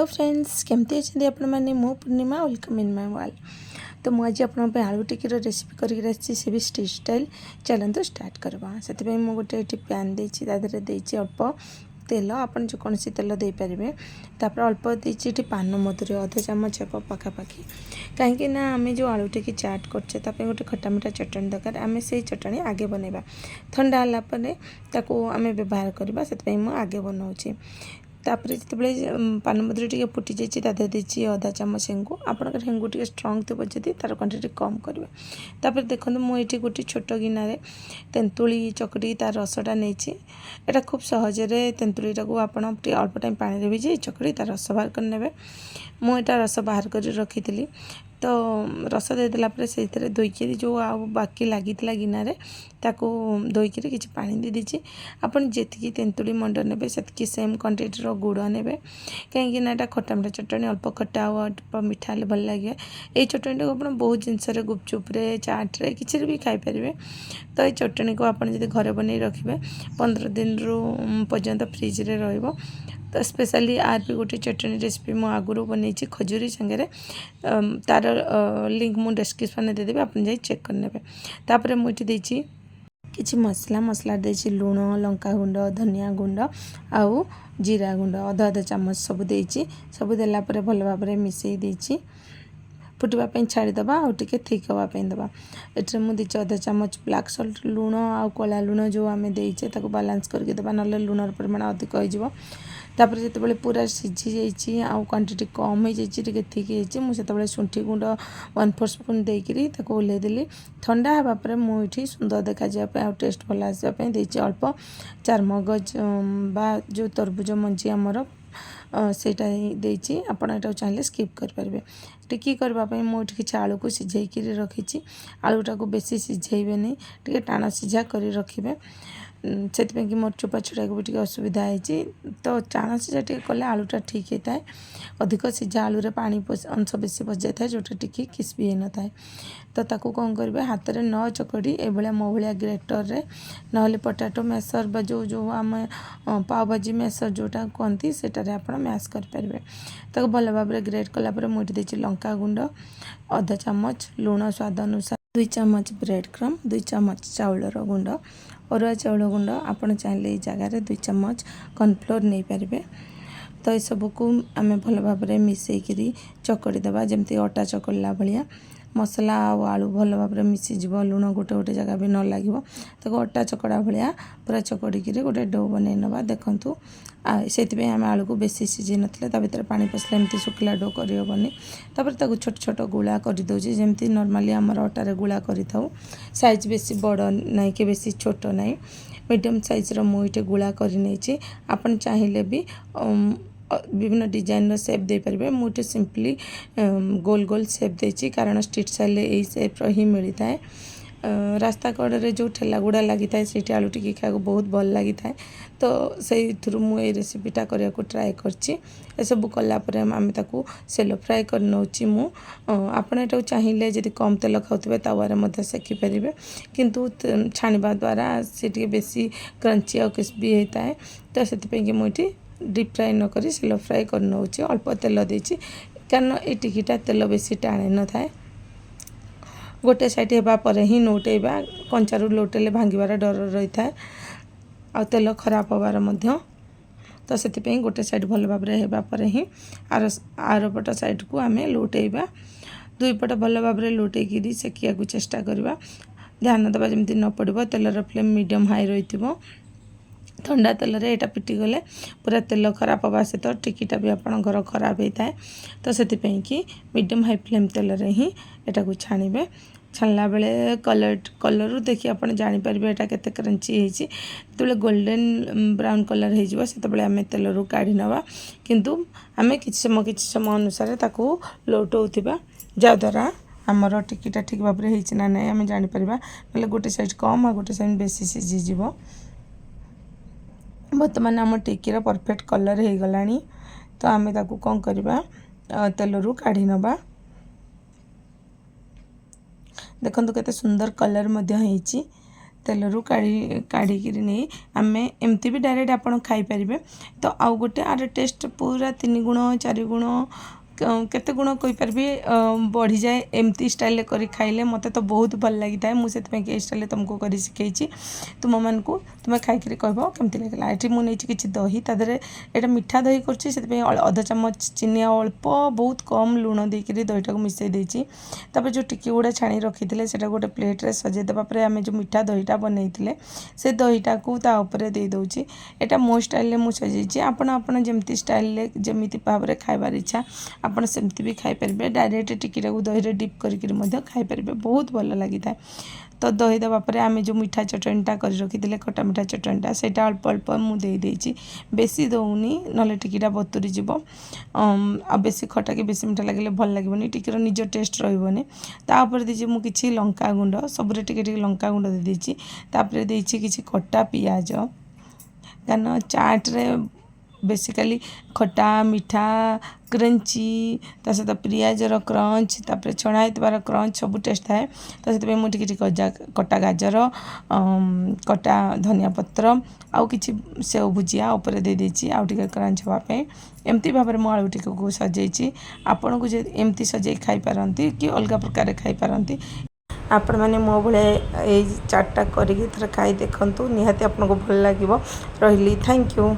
Hello friends केमती अच्छे आपण मैंने मो पूर्णिमा वेलकम इन माय वाल। तो मुझे आज आलू टिक्की रेसिपी करके से भी स्ट्रीट स्टाइल चलते स्टार्ट करवा से मुझे गोटे पैन देती देती अल्प तेल आपन जो कौन तेल दे पारे तापर अल्प देती पान मधुरी अध चामच हे पखापाखि कहीं आम जो आलू टिक्की चाट करछे गोटे खट्टा मिठा चटनी दरकार आम से चटनी आगे बनवा ठंडा होगापू आम व्यवहार करवा से आगे बनाऊँगी। तापर जिते पान मधुरी टे फुटी जाइए देती अधा चामच हेंगु आपंकर हेंगु टे स्ट्रंग थो जदि तार क्वांटिटी कम करेंगे। तापर देखो मुझे गोटे छोट गिनारे तेंतुली चकटी तार रसटा नहीं एटा खूब सहजरे तेंतुलीटा को आप अल्प टाइम पानी भिजे चकटी तार रस बाहर कर मुझे रस बाहर कर रखी तो रस देदेला से धोईकी जो बाकी लगी गिनारे ताको धोईकी किसी पानी दे दीजिए आपन जी तेंतुली मंड ने से सेम क्वांटिटी गुड़ ने कहीं खट्टा मिठा चटनी अल्प खट्टा अल्प मिठा भल लगे ये चटनी को आप बहुत जिनस गुपचुप्रे चाट्रे किसी भी खाईपारे। तो ये चटनी को आप घर बन रखिए 15 दिन पर्यंत फ्रिज्रे रहिबो। तो स्पेशली आर भी गोटे चटनी रेसिपी मु आगुरी बनई खजूरी सांगे तार लिंक मु डिस्क्रिप्शन देदेवी आप जाई चेक करने। तापर मुझे देती किछि मसला देछि लुण लंका गुंड धनिया गुंड आउ जीरा गुंड अधा अधा चामच सब देछि सब देला परे भल भाव में मिसई देछि फुटवाई छाड़ीदबा आउ टिके थिक हाँवाई दबा। एटे मुझे अधा चामच ब्लैक सल्ट लुण आउ कला लुण जो आम देचे ताको बालांस करके दबा ना लुणर परिमाण अधिक हो। तापर जिते पूरा सीझी जाइए आउ क्वांटिटी कम हो जाइए थिक होते शुंठी गुंड 1/4 स्पून देकरी ओल्लैदेली ठंडा हाँवापर मुझे सुंदर देखा आउ टेस्ट भल आसापी देती अल्प चारमगज बा जो तरबुज मंजी आमर सेटा देती आपड़ यहाँ चाहिए स्किप करेंगे। टिक्की करने मुझे किसी आलू को सीझेक रखी आलूटा को बेसी सीझेबे टे टाण सीझा कर रखिए से कि मोर चोपा छुड़ा को भी असुविधा होती तो टाण सीझा टे कले आलूटा ठीक होता है अधिक सीझा आलू पानी अंश बेसी पच जाए जोटा टिक्की क्रिस्पी हो न था। तो ताकू कौन करेंगे हाथ में न चकड़ी एभलिया मो भाया ग्रेटर रे नहले पोटाटो मैसर बा जो जो आम पाव भाजी मैसर जोटा कहती से आप मैश करेंगे। तो भल भाव में ग्रेट कलापर मुझे देती लंका गुंड अधा चामच लुण स्वाद अनुसार 2 चामच ब्रेड क्रम 2 चामच चाउलर गुंड अरुआ चाउल गुंड आपड़ चाहिए जगार 2 चामच कॉर्नफ्लोर नहीं पारे। तो ये सबको आम भल भाव में मिसेकरी चकड़ी दबा जमती अटा चकड़ला भाया मसला आलू भल भाव में मिसीज लुण गोटे गोटे जगह भी न लगे तो अटा चकड़ा भाया पूरा चकड़ी गोटे डो बन नवा देखूँ से आम आलू को बेसी सीझी ना भर पानी पसला एमती शुखला डो करहबनी। तापर ताको छोट छोट गुला कर दौची जमती नॉर्मली आमर अटारे गुला कर साइज बेसी बड़ ना कि बेसी छोट ना मीडियम साइज मुझे गुला कर आपन चाहिए भी विभिन्न डिजाइन शेप दे पारे मुझे सिंपली गोल गोल शेप देती कारण स्ट्रीट स्टाइल यही शेप ही मिलता है। रास्ता कड़े जो ठेला गुड़ा लगी था से आलू टिक्की खाया बहुत भल लगी था तो से थ्रू मुझे रेसिपीटा करने को ट्राए कर सब कलापर आम ताकू सेलो फ्राए कर नौची मु आपड़ यहाँ चाहिए जब कम तेल खाऊे तावारे सेकी पारे किंतु छाणवा द्वारा से बेसी क्रंची और क्रिस्पी होता है। तो से मुझे डीप फ्राए न करी सेलो फ्राए कर नौची अल्प तेल देती कारण ये टिक्कीटा तेल बेसी टाणे न थाए गोटे साइड होगापर ही नौटेबा कंचारू लौटेले भांगार डर रही था आ तेल खराब होबार मध्य। तो से गोटे साइड भल भाव में होगापर ही आरपट साइड को आम लौटेबा दुई पट भल भाव में लौटेक सेकिया को चेष्टा करवा ध्यान दबा जमी न पड़ो तेलर फ्लेम मीडियम हाई रही ठंडा तेल रे एटा पिटी गले पूरा तेल खराब हवा सहित टिक्कीटा भी आपणकर खराब होता है। तो से कि मीडियम हाई फ्लेम तेल रे ही एटा को छाणिबे छाणला बेले कलर देखिए आप जापर यहाँ के क्रंची होती जो गोल्डन ब्राउन कलर हो से आम तेल रू काढ़ी नवा किंतु आम किसी समय अनुसार ताकू लौटाऊा जद्वारा आमर टिक्कीटा ठीक भाव में होना ना आम जापर ना गोटे साइड कम आ गोटे साइड बेसी सीझीज। बर्तमान आम टिक्कीर परफेक्ट कलर हो गला तो आम ताकू कौन करवा तेल रू काढ़ी नवा देखो केते सुंदर कलर होती तेलरू काढ़ी नहीं आम एमती भी डायरेक्ट आपड़ खाईपर। तो आउ गोटे आर टेस्ट पूरा 3 गुण 4 गुण केते गुण कहीपरि बढ़ी जाए एमती स्टाइल कर खाइले मत तो बहुत भल लगी था। मुझे ये स्टाइल तुमको कर शिखई तुम मान को तुम्हें खाई कह केमती लगे। ये मुझे किसी दही तादे यहाँ मीठा दही कर अधा चामच चीनी अल्प बहुत कम लुण देकर दहीटा को मिसई देती। जो टिकी गुड़ा छाणी रखी से गोटे प्लेट्रे सजे देवापर आम जो मीठा दहीटा बनई से दहीटा को ताऊपर दे दूँगी। यहाँ मो स्टाइल मुझे सजाई आपण जमी स्टाइल जमी भाव में खाइबार इच्छा आपड़ सेमती भी खाईपर। डायरेक्ट टिकीटा को दही डिप करके खाईपर बहुत भल लगी था। तो दही देवापर आम जो मीठा चटणीटा कर रखी खटा मीठा चटणीटा से अल्प अल्प मुझे बेसी दौनी ना टिकीटा बतुरी जीव आ बेसी खटा कि बेसी मीठा लगे भल लगे टिकीर निज टेस्ट रही। तापर देती मुझे किसी लंका गुंड सबरे टिके लंका गुंड दे देती। तापर देती किसी कटा पियाज कारण चाट्रे बेसिकली खटा मीठा क्रंची ता सहित पियाजर क्रंच तापर छणा होइतबार क्रंच सब टेस्ट थाए। तो से मुझे कटा गाजर कटा धनिया पत्र आउ कि सेव भुजिया उपर दे देती आउ टे क्रंच हाँपाई एमती भाव में मो आलू टिक्की को सजाई। आपन को एमती सजाई खाई पारंती कि अलग प्रकार खाई पारंती। आपण मैंने मो भाई चाटा करके खाई देखु निहाती आपको भल लगे। रही थैंक यू।